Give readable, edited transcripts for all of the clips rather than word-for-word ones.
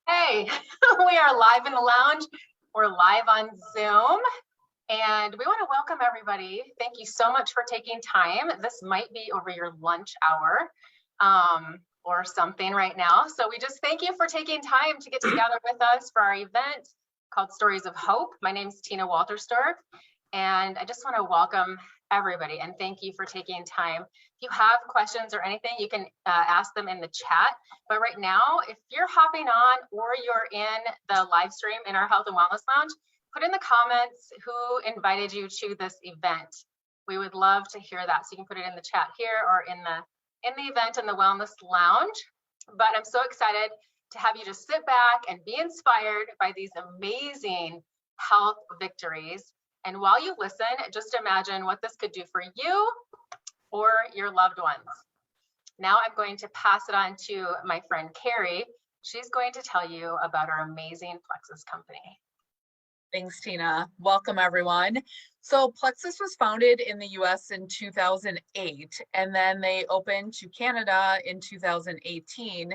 Hey, we are live in the lounge. We're live on Zoom, and we want to welcome everybody. Thank you so much for taking time. This might be over your lunch hour or something right now. So we just thank you for taking time to get together with us for our event called Stories of Hope. My name is Tina Walterstorff, and I just want to welcome everybody and thank you for taking time. If you have questions or anything, you can ask them in the chat. But right now, if you're hopping on or you're in the live stream in our Health and Wellness Lounge, put in the comments who invited you to this event. We would love to hear that. So you can put it in the chat here or in the event in the Wellness Lounge. But I'm so excited to have you just sit back and be inspired by these amazing health victories. And while you listen, just imagine what this could do for you or your loved ones. Now I'm going to pass it on to my friend Carrie. She's going to tell you about our amazing Plexus company. Thanks, Tina. Welcome, everyone. So Plexus was founded in the US in 2008, and then they opened to Canada in 2018.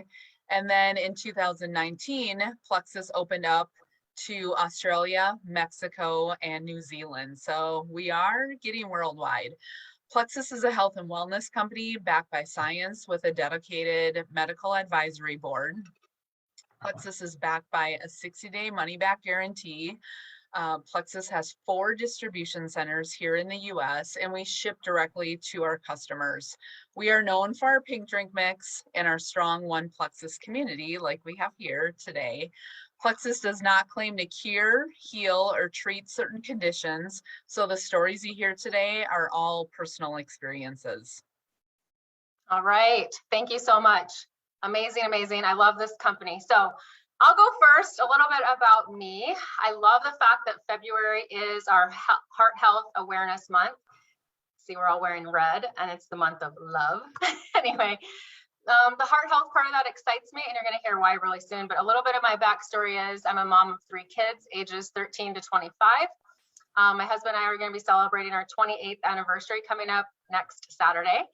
And then in 2019, Plexus opened up to Australia, Mexico, and New Zealand. So we are getting worldwide. Plexus is a health and wellness company backed by science with a dedicated medical advisory board. Plexus is backed by a 60-day money-back guarantee. Plexus has 4 distribution centers here in the US, and we ship directly to our customers. We are known for our pink drink mix and our strong One Plexus community like we have here today. Plexus does not claim to cure, heal, or treat certain conditions, so the stories you hear today are all personal experiences. All right, thank you so much. Amazing, amazing. I love this company. So I'll go first, a little bit about me. I love the fact that February is our Heart Health Awareness Month. See, we're all wearing red, and it's the month of love. Anyway, the heart health part of that excites me, and you're going to hear why really soon. But a little bit of my backstory is I'm a mom of 3 kids, ages 13 to 25. My husband and I are going to be celebrating our 28th anniversary coming up next Saturday.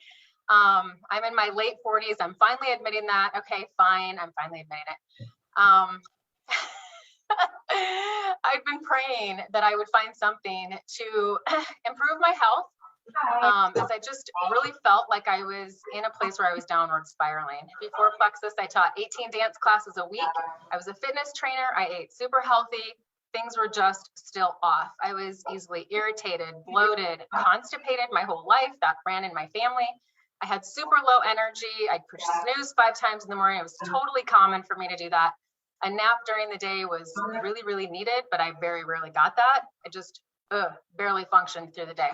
I'm in my late 40s. I'm finally admitting that. Okay, fine. I'm finally admitting it. I've been praying that I would find something to improve my health. As I just really felt like I was in a place where I was downward spiraling. Before Plexus, I taught 18 dance classes a week. I was a fitness trainer. I ate super healthy. Things were just still off. I was easily irritated, bloated, constipated my whole life. That ran in my family. I had super low energy. I'd push snooze 5 times in the morning. It was totally common for me to do that. A nap during the day was really, really needed, but I very rarely got that. I just barely functioned through the day.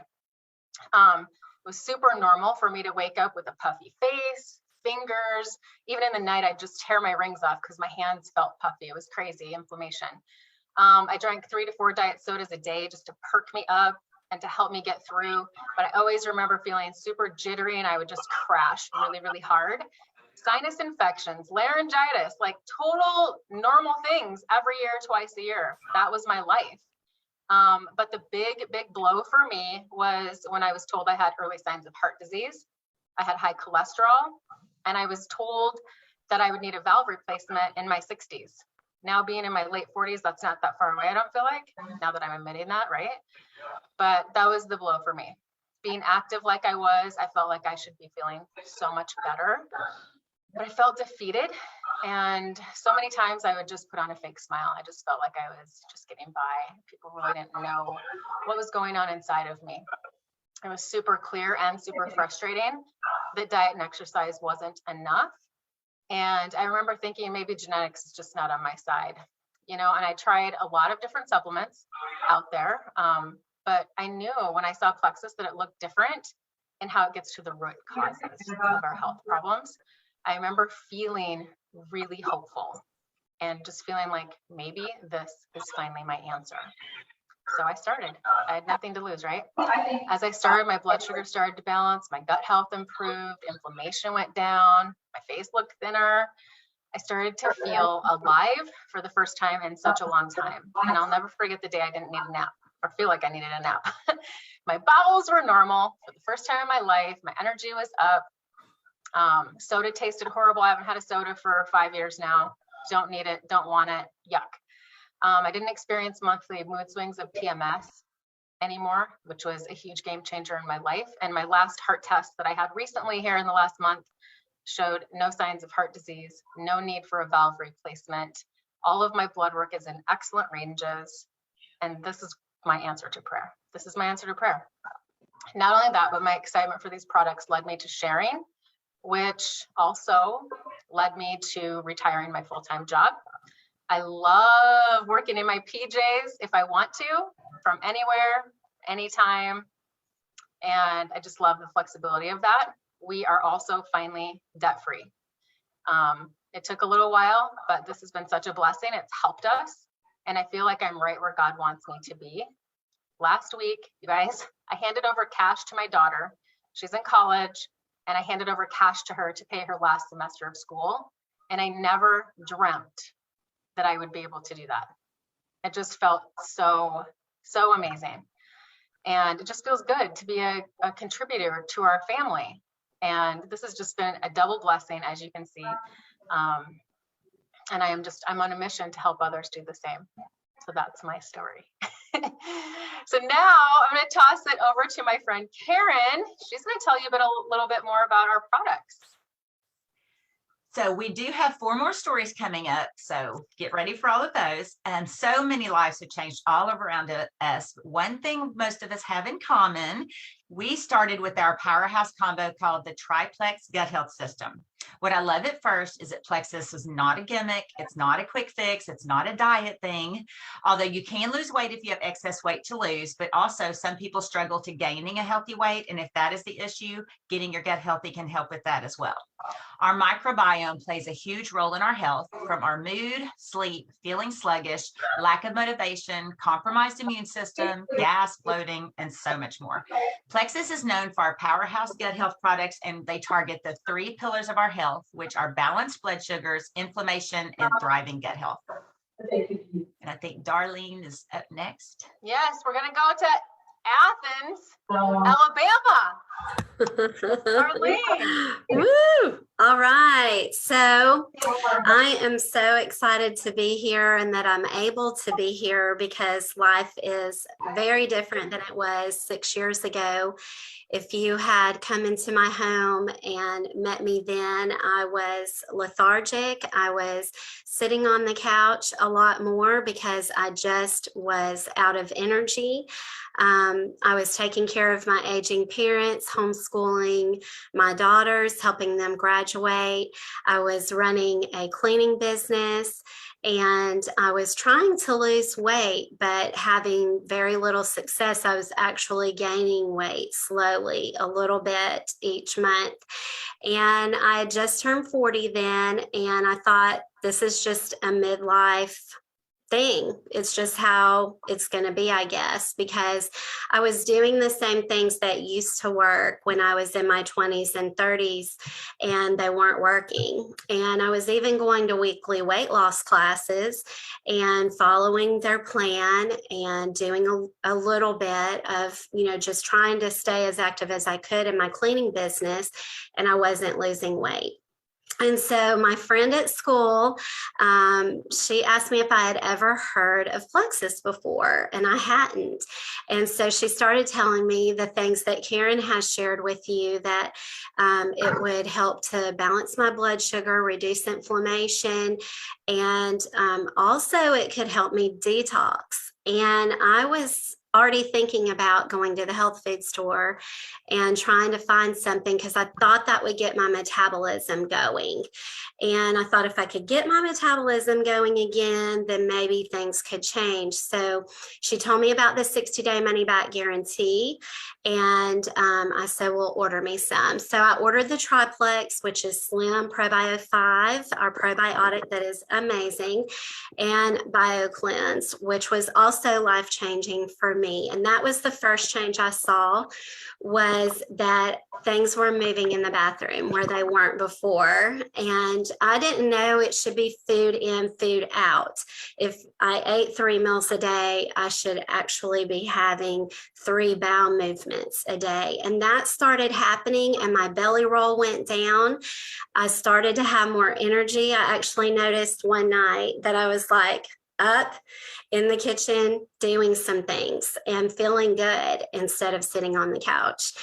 It was super normal for me to wake up with a puffy face, fingers. Even in the night, I'd just tear my rings off because my hands felt puffy. It was crazy, inflammation. I drank 3 to 4 diet sodas a day just to perk me up and to help me get through. But I always remember feeling super jittery, and I would just crash really, really hard. Sinus infections, laryngitis, like total normal things every year, twice a year. That was my life. But the big blow for me was when I was told I had early signs of heart disease. I had high cholesterol, and I was told that I would need a valve replacement in my 60s. Now being in my late 40s, that's not that far away, I don't feel like, now that I'm admitting that, right? But that was the blow for me. Being active like I was, I felt like I should be feeling so much better. But I felt defeated, and so many times I would just put on a fake smile. I just felt like I was just getting by. People really didn't know what was going on inside of me. It was super clear and super frustrating that diet and exercise wasn't enough. And I remember thinking maybe genetics is just not on my side, you know, and I tried a lot of different supplements out there. But I knew when I saw Plexus that it looked different in how it gets to the root causes of our health problems. I remember feeling really hopeful and just feeling like maybe this is finally my answer. So I started. I had nothing to lose, right? As I started, my blood sugar started to balance, my gut health improved, inflammation went down, my face looked thinner. I started to feel alive for the first time in such a long time. And I'll never forget the day I didn't need a nap or feel like I needed a nap. My bowels were normal for the first time in my life. My energy was up. Soda tasted horrible. I haven't had a soda for 5 years now. don't need it, don't want it, yuck. I didn't experience monthly mood swings of PMS anymore, which was a huge game changer in my life. And my last heart test that I had recently here in the last month showed no signs of heart disease, no need for a valve replacement. All of my blood work is in excellent ranges. And this is my answer to prayer. This is my answer to prayer. Not only that, but my excitement for these products led me to sharing, which also led me to retiring my full-time job. I love working in my PJs if I want to, from anywhere, anytime. And I just love the flexibility of that. We are also finally debt-free. It took a little while, but this has been such a blessing. It's helped us. And I feel like I'm right where God wants me to be. Last week, you guys, I handed over cash to my daughter. She's in college, and I handed over cash to her to pay her last semester of school. And I never dreamt that I would be able to do that. It just felt so amazing. And it just feels good to be a contributor to our family. And this has just been a double blessing, as you can see. And I'm on a mission to help others do the same. So that's my story. So now I'm going to toss it over to my friend Karen. She's going to tell you a little bit more about our products. So we do have 4 more stories coming up, so get ready for all of those. And so many lives have changed all around us. One thing most of us have in common, we started with our powerhouse combo called the Triplex Gut Health System. What I love at first is that Plexus is not a gimmick. It's not a quick fix. It's not a diet thing. Although you can lose weight if you have excess weight to lose, but also some people struggle to gaining a healthy weight. And if that is the issue, getting your gut healthy can help with that as well. Our microbiome plays a huge role in our health, from our mood, sleep, feeling sluggish, lack of motivation, compromised immune system, gas, bloating, and so much more. Plexus is known for our powerhouse gut health products, and they target the 3 pillars of our health, which are balanced blood sugars, inflammation, and thriving gut health. And I think Darlene is up next. Yes, we're going to go to Athens, Alabama. Darlene. Woo! All right. So I am so excited to be here and that I'm able to be here because life is very different than it was 6 years ago. If you had come into my home and met me then, I was lethargic. I was sitting on the couch a lot more because I just was out of energy. I was taking care of my aging parents, homeschooling my daughters, helping them graduate. I was running a cleaning business, and I was trying to lose weight, but having very little success. I was actually gaining weight slowly, a little bit each month. And I had just turned 40 then, and I thought, this is just a midlife thing. It's just how it's going to be, I guess, because I was doing the same things that used to work when I was in my 20s and 30s, and they weren't working. And I was even going to weekly weight loss classes and following their plan and doing a little bit of, just trying to stay as active as I could in my cleaning business, and I wasn't losing weight. And so my friend at school, she asked me if I had ever heard of Plexus before, and I hadn't. And so she started telling me the things that Karen has shared with you, that it would help to balance my blood sugar, reduce inflammation, and also it could help me detox. And I was already thinking about going to the health food store and trying to find something because I thought that would get my metabolism going. And I thought if I could get my metabolism going again, then maybe things could change. So she told me about the 60-day money-back guarantee. And I said, well, order me some. So I ordered the Triplex, which is Slim Probio 5, our probiotic that is amazing, and BioCleanse, which was also life-changing for me. me. And that was the first change I saw, was that things were moving in the bathroom where they weren't before. And I didn't know it should be food in, food out. If I ate 3 meals a day, I should actually be having 3 bowel movements a day. And that started happening, and my belly roll went down. I started to have more energy. I actually noticed one night that I was like up in the kitchen doing some things and feeling good instead of sitting on the couch.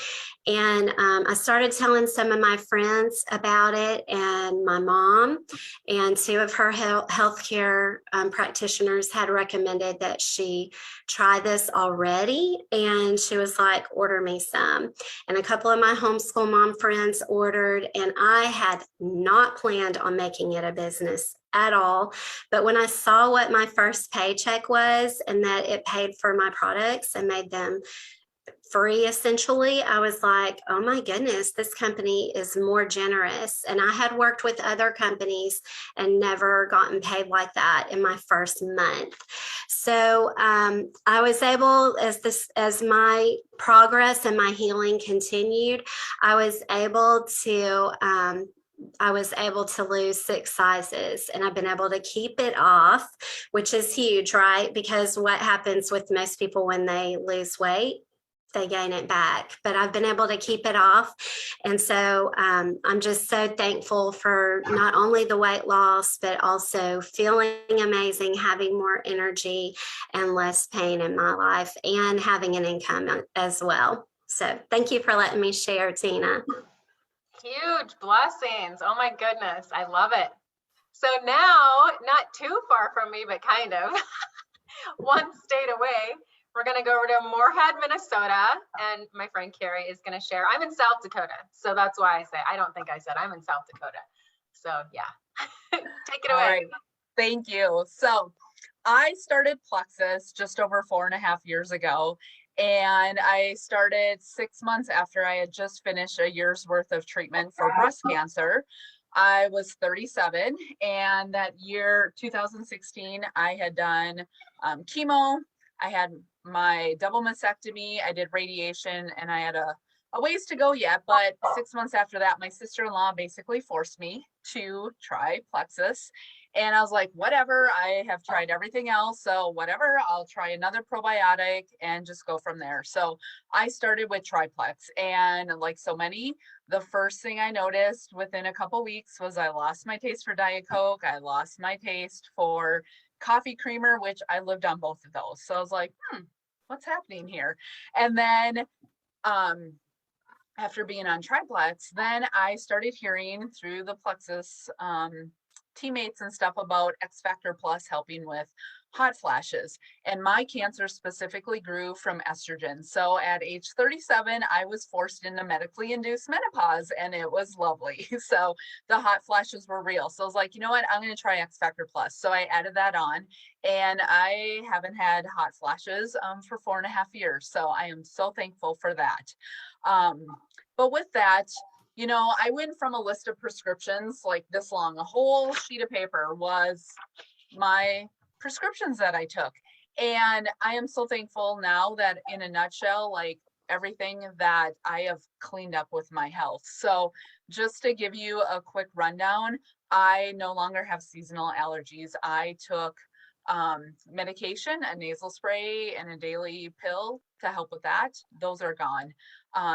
And I started telling some of my friends about it, and my mom and 2 of her healthcare practitioners had recommended that she try this already. And she was like, order me some. And a couple of my homeschool mom friends ordered, and I had not planned on making it a business at all. But when I saw what my first paycheck was and that it paid for my products and made them free, essentially, I was like, oh my goodness, this company is more generous. And I had worked with other companies and never gotten paid like that in my first month. So I was able, as my progress and my healing continued, I was able to lose 6 sizes, and I've been able to keep it off, which is huge, right? Because what happens with most people when they lose weight, they gain it back, but I've been able to keep it off. And so I'm just so thankful for not only the weight loss, but also feeling amazing, having more energy and less pain in my life, and having an income as well. So thank you for letting me share, Tina. Huge blessings. Oh my goodness. I love it. So now, not too far from me, but kind of one state away, we're going to go over to Moorhead, Minnesota, and my friend Carrie is going to share. I'm in South Dakota, so that's why I say, I don't think I said I'm in South Dakota. So yeah, take it away. All right. Thank you. So I started Plexus just over 4.5 years ago, and I started 6 months after I had just finished a year's worth of treatment for breast cancer. I was 37, and that year, 2016, I had done chemo. I had my double mastectomy, I did radiation, and I had a ways to go yet, but 6 months after that, my sister-in-law basically forced me to try Plexus. And I was like, whatever, I have tried everything else, so whatever, I'll try another probiotic and just go from there. So I started with Triplex, and like so many, the first thing I noticed within a couple weeks was I lost my taste for Diet Coke. I lost my taste for coffee creamer, which I lived on both of those. So I was like, what's happening here? And then after being on Triplex, then I started hearing through the Plexus teammates and stuff about X Factor Plus helping with hot flashes. And my cancer specifically grew from estrogen. So at age 37, I was forced into medically induced menopause, and it was lovely. So the hot flashes were real. So I was like, you know what, I'm going to try X Factor Plus. So I added that on, and I haven't had hot flashes for 4.5 years. So I am so thankful for that. But with that, you know, I went from a list of prescriptions like this long. A whole sheet of paper was my prescriptions that I took. And I am so thankful now that, in a nutshell, like everything that I have cleaned up with my health. So just to give you a quick rundown, I no longer have seasonal allergies. I took medication, a nasal spray, and a daily pill to help with that. Those are gone.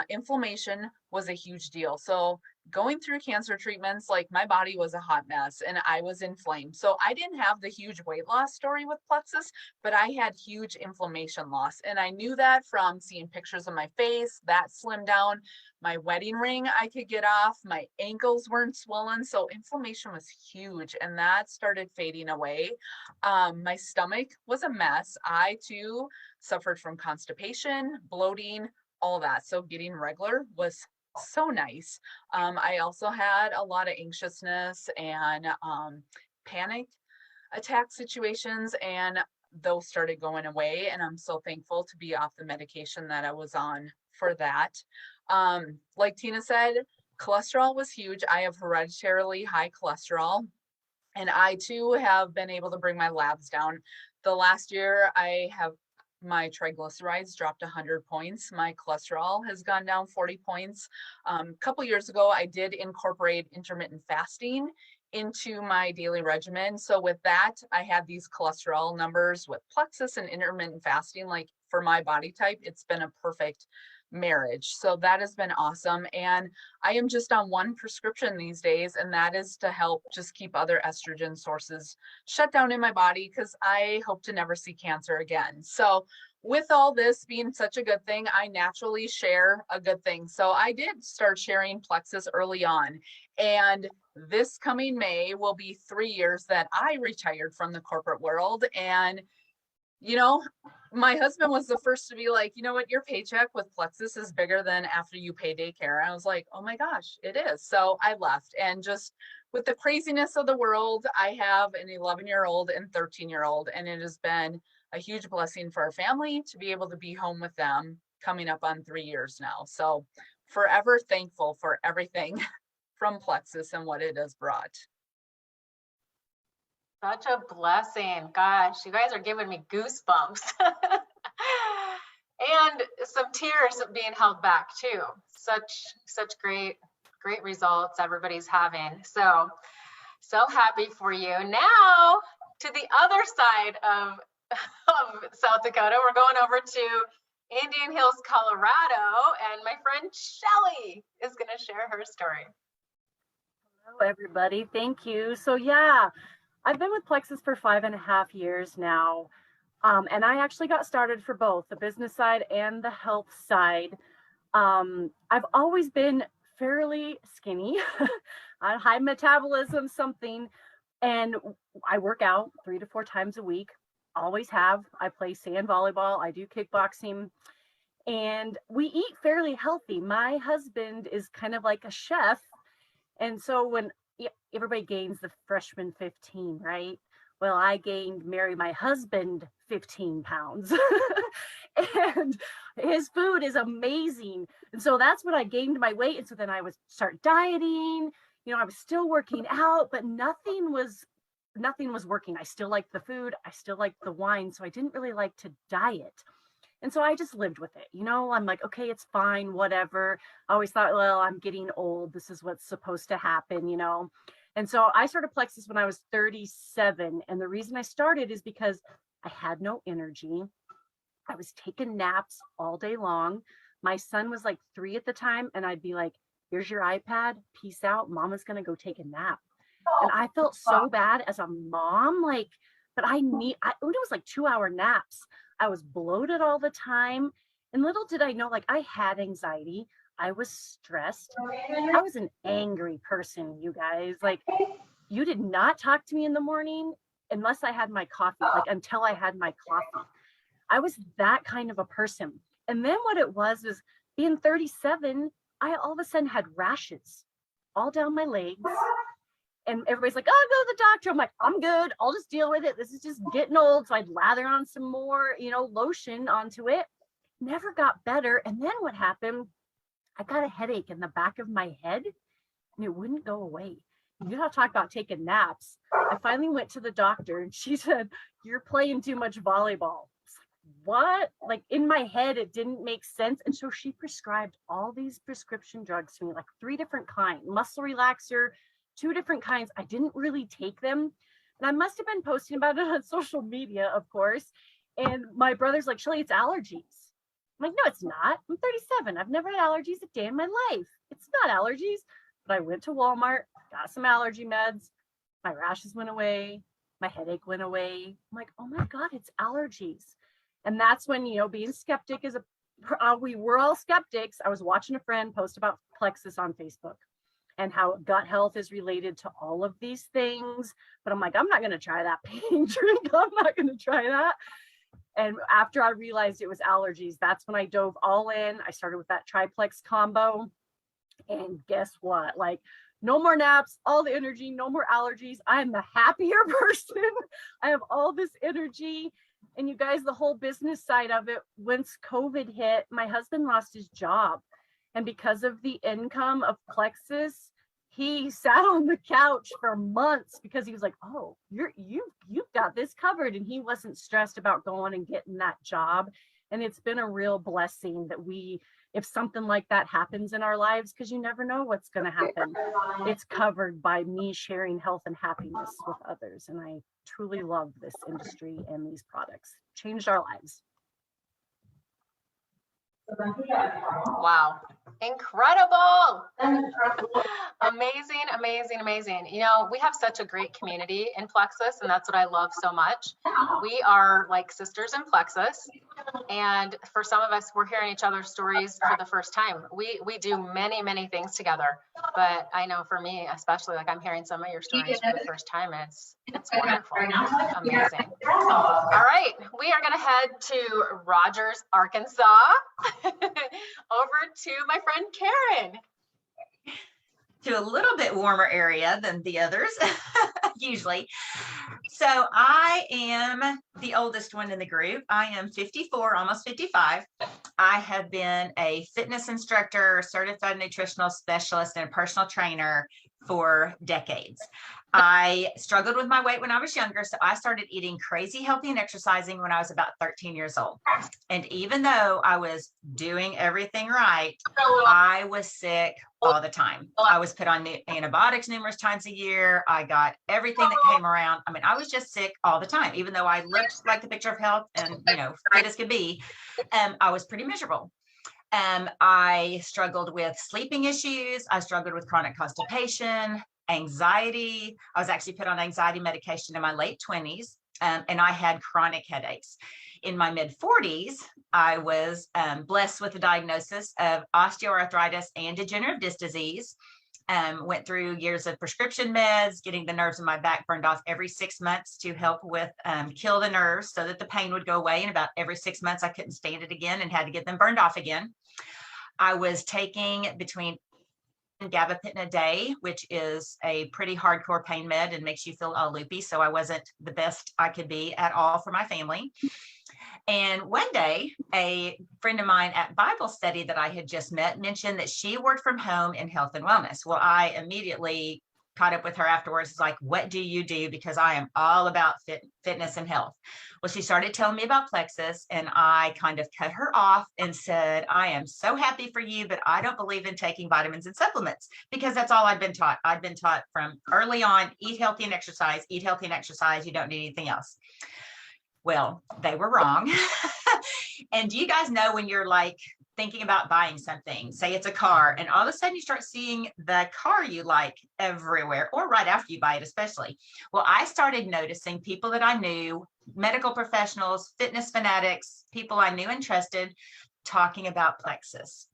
Inflammation was a huge deal. So going through cancer treatments, like my body was a hot mess and I was inflamed. So I didn't have the huge weight loss story with Plexus, but I had huge inflammation loss. And I knew that from seeing pictures of my face that slimmed down. My wedding ring I could get off. My ankles weren't swollen. So inflammation was huge, and that started fading away. My stomach was a mess. I too suffered from constipation, bloating, all that. So getting regular was so nice. I also had a lot of anxiousness and panic attack situations, and those started going away. And I'm so thankful to be off the medication that I was on for that. Like Tina said, cholesterol was huge. I have hereditarily high cholesterol, and I too have been able to bring my labs down. The last year I have my triglycerides dropped 100 points. My cholesterol has gone down 40 points. A couple years ago, I did incorporate intermittent fasting into my daily regimen. So with that, I had these cholesterol numbers with Plexus and intermittent fasting. Like for my body type, it's been a perfect marriage. So that has been awesome. And I am just on one prescription these days, and that is to help just keep other estrogen sources shut down in my body, because I hope to never see cancer again. So with all this being such a good thing, I naturally share a good thing. So I did start sharing Plexus early on. And this coming May will be 3 years that I retired from the corporate world. And you know, my husband was the first to be like, you know what, your paycheck with Plexus is bigger than after you pay daycare. And I was like, oh my gosh, it is. So I left. And just with the craziness of the world, I have an 11-year-old and 13-year-old, and it has been a huge blessing for our family to be able to be home with them coming up on 3 years now. So forever thankful for everything from Plexus and what it has brought. Such a blessing. Gosh, you guys are giving me goosebumps. And some tears being held back too. Such great results everybody's having. So happy for you. Now to the other side of South Dakota, we're going over to Indian Hills, Colorado, and my friend Shelly is going to share her story. Hello, everybody. Thank you. So yeah, I've been with Plexus for 5.5 years now. And I actually got started for both the business side and the health side. I've always been fairly skinny, high metabolism, something. And I work out 3 to 4 times a week, always have. I play sand volleyball, I do kickboxing, and we eat fairly healthy. My husband is kind of like a chef. And so when everybody gains the freshman 15, right? Well, I marry my husband 15 pounds and his food is amazing. And so that's when I gained my weight. And so then I would start dieting, I was still working out, but nothing was working. I still liked the food. I still liked the wine. So I didn't really like to diet. And so I just lived with it. I'm like, okay, it's fine, whatever. I always thought, well, I'm getting old. This is what's supposed to happen, And so I started Plexus when I was 37. And the reason I started is because I had no energy. I was taking naps all day long. My son was like 3 at the time. And I'd be like, here's your iPad. Peace out. Mama's going to go take a nap. And I felt so bad as a mom, but it was like 2-hour naps. I was bloated all the time. And little did I know, I had anxiety. I was stressed. I was an angry person, you guys. You did not talk to me in the morning unless I had my coffee, until I had my coffee. I was that kind of a person. And then what it was being 37, I all of a sudden had rashes all down my legs. And everybody's like, oh, go to the doctor. I'm like, I'm good. I'll just deal with it. This is just getting old. So I'd lather on some more, lotion onto it. Never got better. And then what happened? I got a headache in the back of my head and it wouldn't go away. You know, talk about taking naps. I finally went to the doctor and she said, you're playing too much volleyball. What? In my head, it didn't make sense. And so she prescribed all these prescription drugs to me, 3 different kinds, muscle relaxer, 2 different kinds. I didn't really take them. And I must have been posting about it on social media, of course. And my brother's like, Shelly, it's allergies. I'm like, no, it's not. I'm 37. I've never had allergies a day in my life. It's not allergies. But I went to Walmart, got some allergy meds. My rashes went away. My headache went away. I'm like, oh my God, it's allergies. And that's when, being skeptic we were all skeptics. I was watching a friend post about Plexus on Facebook and how gut health is related to all of these things. But I'm like, I'm not going to try that pain drink. I'm not going to try that. And after I realized it was allergies, that's when I dove all in. I started with that Triplex combo. And guess what? No more naps, all the energy, no more allergies. I am the happier person. I have all this energy. And you guys, the whole business side of it, once COVID hit, my husband lost his job. And because of the income of Plexus, he sat on the couch for months because he was like, oh, you've got this covered. And he wasn't stressed about going and getting that job. And it's been a real blessing that if something like that happens in our lives, because you never know what's going to happen, it's covered by me sharing health and happiness with others. And I truly love this industry and these products. Changed our lives. Wow. Incredible. Amazing, amazing, amazing. You know, we have such a great community in Plexus, and that's what I love so much. We are like sisters in Plexus. And for some of us, we're hearing each other's stories for the first time. We do many, many things together. But I know for me, especially, like I'm hearing some of your stories for the first time. It's wonderful. Amazing. All right. We are going to head to Rogers, Arkansas. Over to my friend Karen. To a little bit warmer area than the others, usually. So I am the oldest one in the group. I am 54, almost 55. I have been a fitness instructor, certified nutritional specialist, and a personal trainer for decades. I struggled with my weight when I was younger, so I started eating crazy healthy and exercising when I was about 13 years old. And even though I was doing everything right, I was sick all the time. I was put on antibiotics numerous times a year. I got everything that came around. I mean, I was just sick all the time, even though I looked like the picture of health and, fit as could be. I was pretty miserable. I struggled with sleeping issues. I struggled with chronic constipation, anxiety. I was actually put on anxiety medication in my late 20s, and I had chronic headaches. In my mid 40s, I was blessed with a diagnosis of osteoarthritis and degenerative disc disease. Went through years of prescription meds, getting the nerves in my back burned off every 6 months to help with kill the nerves so that the pain would go away. And about every 6 months, I couldn't stand it again and had to get them burned off again. I was taking between gabapentin a day, which is a pretty hardcore pain med and makes you feel all loopy. So I wasn't the best I could be at all for my family. And one day, a friend of mine at Bible study that I had just met mentioned that she worked from home in health and wellness. Well, I immediately caught up with her afterwards. It's like, what do you do? Because I am all about fitness and health. Well, she started telling me about Plexus, and I kind of cut her off and said, I am so happy for you, but I don't believe in taking vitamins and supplements, because that's all I've been taught. I've been taught from early on, eat healthy and exercise, eat healthy and exercise. You don't need anything else. Well, they were wrong. And do you guys know when you're like thinking about buying something, say it's a car, and all of a sudden you start seeing the car you like everywhere, or right after you buy it, especially. Well, I started noticing people that I knew, medical professionals, fitness fanatics, people I knew and trusted, talking about Plexus.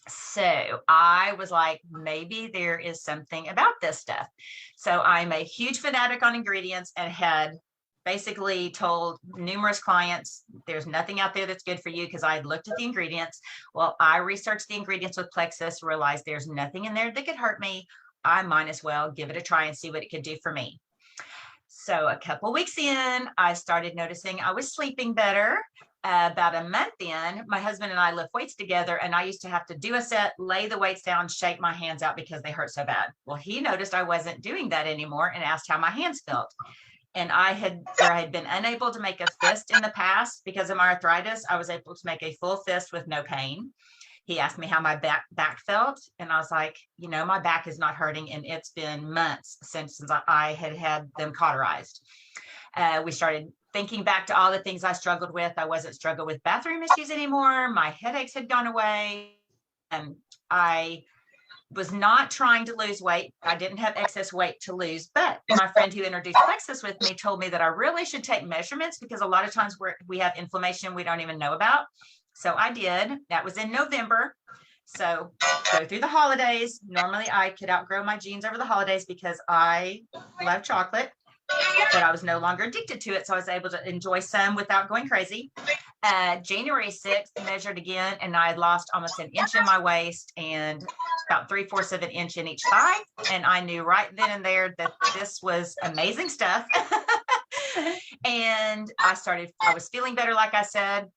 So I was like, maybe there is something about this stuff. So I'm a huge fanatic on ingredients and had basically told numerous clients, there's nothing out there that's good for you, because I had looked at the ingredients. Well, I researched the ingredients with Plexus, realized there's nothing in there that could hurt me. I might as well give it a try and see what it could do for me. So a couple weeks in, I started noticing I was sleeping better. About a month in, my husband and I lift weights together, and I used to have to do a set, lay the weights down, shake my hands out because they hurt so bad. Well, he noticed I wasn't doing that anymore and asked how my hands felt. And I had been unable to make a fist in the past because of my arthritis. I was able to make a full fist with no pain. He asked me how my back felt, and I was like, my back is not hurting, and it's been months since I had them cauterized. We started thinking back to all the things I struggled with. I wasn't struggling with bathroom issues anymore. My headaches had gone away. I was not trying to lose weight. I didn't have excess weight to lose, but my friend who introduced Plexus with me told me that I really should take measurements, because a lot of times we have inflammation we don't even know about. So I did. That was in November. So go through the holidays. Normally I could outgrow my genes over the holidays because I love chocolate, but I was no longer addicted to it. So I was able to enjoy some without going crazy. January 6th, measured again, and I had lost almost an inch in my waist and about 3/4 of an inch in each thigh. And I knew right then and there that this was amazing stuff. And I was feeling better, like I said.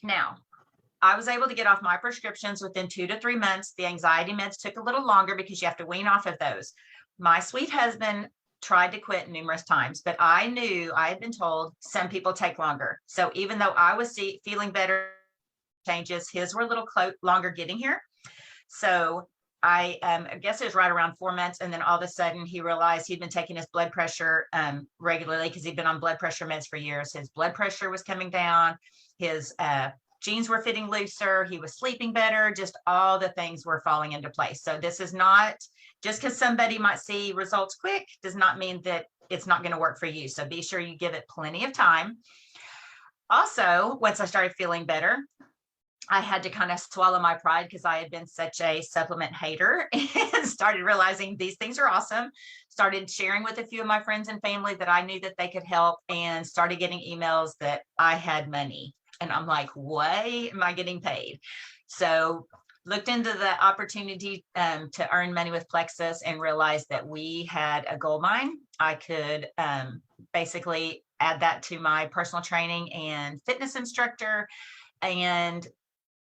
Now, I was able to get off my prescriptions within 2 to 3 months. The anxiety meds took a little longer because you have to wean off of those. My sweet husband tried to quit numerous times, but I knew, I had been told some people take longer. So even though I was feeling better, changes, his were a little longer getting here. So I guess it was right around 4 months. And then all of a sudden he realized he'd been taking his blood pressure regularly because he'd been on blood pressure meds for years. His blood pressure was coming down. His jeans were fitting looser. He was sleeping better. Just all the things were falling into place. So this is not just because somebody might see results quick does not mean that it's not going to work for you. So be sure you give it plenty of time. Also, once I started feeling better, I had to kind of swallow my pride because I had been such a supplement hater and started realizing these things are awesome. Started sharing with a few of my friends and family that I knew that they could help, and started getting emails that I had money. And I'm like, why am I getting paid? So looked into the opportunity to earn money with Plexus and realized that we had a gold mine. I could basically add that to my personal training and fitness instructor and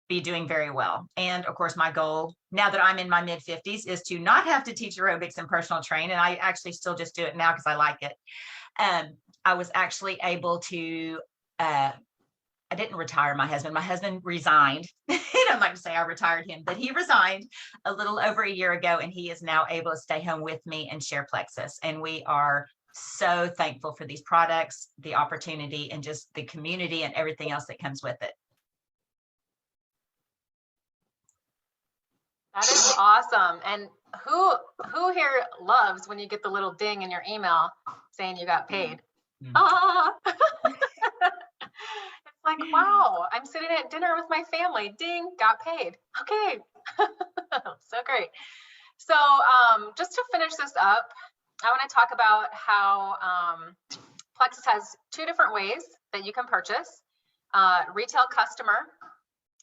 be doing very well. And of course, my goal now that I'm in my mid 50s is to not have to teach aerobics and personal train. And I actually still just do it now because I like it. I was actually able to, I didn't retire my husband. My husband resigned. I don't like to say I retired him, but he resigned a little over a year ago, and he is now able to stay home with me and share Plexus. And we are so thankful for these products, the opportunity, and just the community and everything else that comes with it. That is awesome. And who here loves when you get the little ding in your email saying you got paid? Ah! It's like, wow, I'm sitting at dinner with my family. Ding, got paid. Okay. So great. So just to finish this up, I want to talk about how Plexus has 2 different ways that you can purchase. Retail customer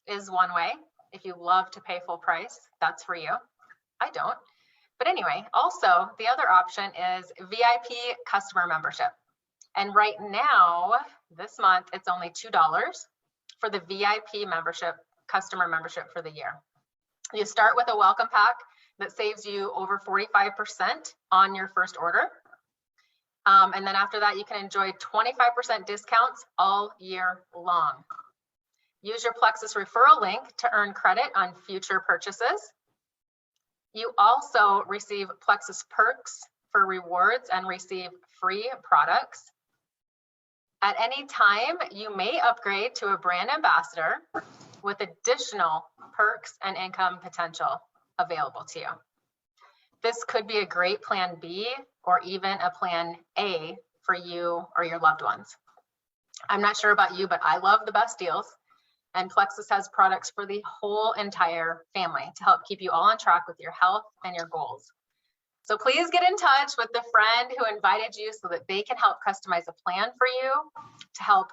is one way. If you love to pay full price, that's for you. I don't. But anyway, also the other option is VIP customer membership. And right now, this month, it's only $2 for the VIP membership, customer membership for the year. You start with a welcome pack that saves you over 45% on your first order. And then after that, you can enjoy 25% discounts all year long. Use your Plexus referral link to earn credit on future purchases. You also receive Plexus perks for rewards and receive free products. At any time, you may upgrade to a brand ambassador with additional perks and income potential available to you. This could be a great plan B or even a plan A for you or your loved ones. I'm not sure about you, but I love the best deals. And Plexus has products for the whole entire family to help keep you all on track with your health and your goals. So please get in touch with the friend who invited you so that they can help customize a plan for you to help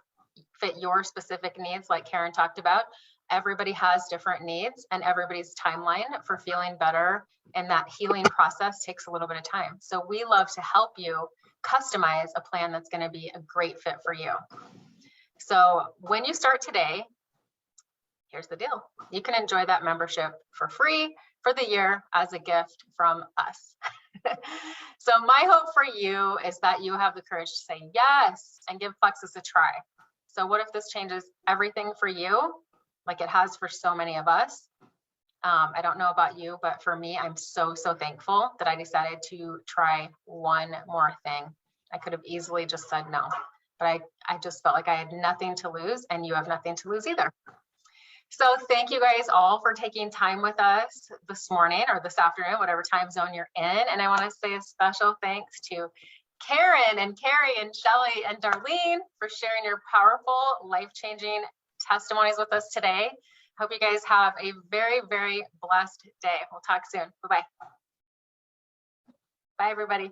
fit your specific needs, like Karen talked about. Everybody has different needs, and everybody's timeline for feeling better and that healing process takes a little bit of time. So we love to help you customize a plan that's going to be a great fit for you. So when you start today, here's the deal. You can enjoy that membership for free for the year as a gift from us. So my hope for you is that you have the courage to say yes and give Plexus a try. So what if this changes everything for you, like it has for so many of us? I don't know about you, but for me, I'm so thankful that I decided to try one more thing. I could have easily just said no, but I just felt like I had nothing to lose, and you have nothing to lose either. So thank you guys all for taking time with us this morning or this afternoon, whatever time zone you're in. And I want to say a special thanks to Karen and Carrie and Shelly and Darlene for sharing your powerful, life-changing testimonies with us today. Hope you guys have a very blessed day. We'll talk soon. Bye-bye. Bye, everybody.